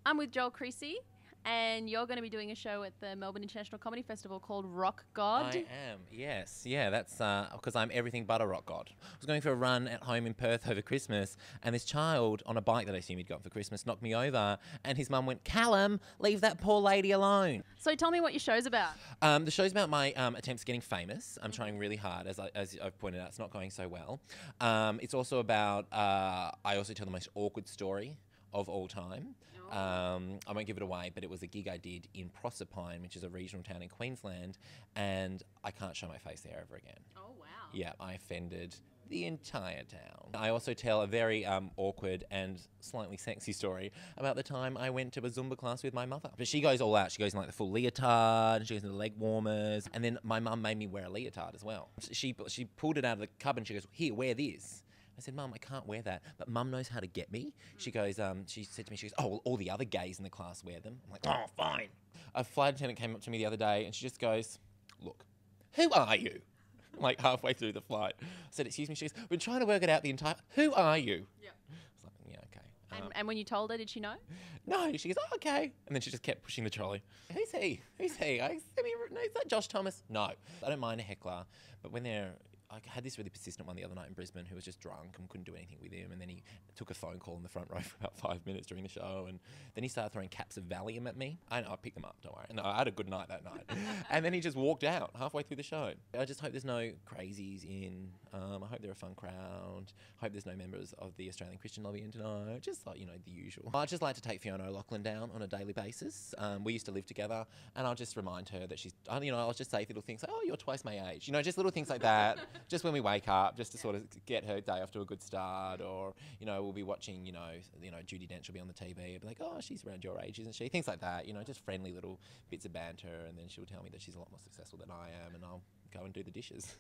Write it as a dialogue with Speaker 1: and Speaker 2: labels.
Speaker 1: I'm with Joel Creasey, and you're going to be doing a show at the Melbourne International Comedy Festival called Rock God.
Speaker 2: I am, yes. Yeah, that's because I'm everything but a rock god. I was going for a run at home in Perth over Christmas, and this child on a bike that I assume he'd got for Christmas knocked me over, and his mum went, "Callum, leave that poor lady alone."
Speaker 1: So tell me what your show's about.
Speaker 2: The show's about my attempts at getting famous. I'm trying really hard, as I've pointed out. It's not going so well. It's also about, I also tell the most awkward story of all time. I won't give it away, but it was a gig I did in Proserpine, which is a regional town in Queensland, and I can't show my face there ever again.
Speaker 1: Oh, wow.
Speaker 2: Yeah, I offended the entire town. I also tell a very awkward and slightly sexy story about the time I went to a Zumba class with my mother. But she goes all out. She goes in like the full leotard, and she goes into the leg warmers, and then my mum made me wear a leotard as well. She pulled it out of the cupboard and she goes, "Here, wear this." I said, "Mum, I can't wear that." But Mum knows how to get me. She goes, she said to me, she goes, "Oh, well, all the other gays in the class wear them." I'm like, "Oh, fine." A flight attendant came up to me the other day and she just goes, "Look, who are you?" Like halfway through the flight. I said, "Excuse me." She goes, "We've been trying to work it out the entire, who are you?"
Speaker 1: Yeah.
Speaker 2: I was like, "Yeah, okay."
Speaker 1: And when you told her, did she know?
Speaker 2: No, she goes, "Oh, okay." And then she just kept pushing the trolley. "Who's he? Who's he?" I said, "No, is that Josh Thomas?" No. I don't mind a heckler, but when they're, I had this really persistent one the other night in Brisbane who was just drunk and couldn't do anything with him, and then he took a phone call in the front row for about 5 minutes during the show, and then he started throwing caps of Valium at me. I picked them up, don't worry. No, I had a good night that night. And then he just walked out halfway through the show. I just hope there's no crazies in. I hope they're a fun crowd. I hope there's no members of the Australian Christian lobby in tonight. Just like, the usual. I'd just like to take Fiona O'Loughlin down on a daily basis. We used to live together, and I'll just remind her that she's, I'll just say little things like, "Oh, you're twice my age." Just little things like that. Just when we wake up, just to sort of get her day off to a good start. Or, we'll be watching, Judi Dench will be on the TV. I'll be like, "Oh, she's around your age, isn't she?" Things like that, just friendly little bits of banter. And then she'll tell me that she's a lot more successful than I am, and I'll go and do the dishes.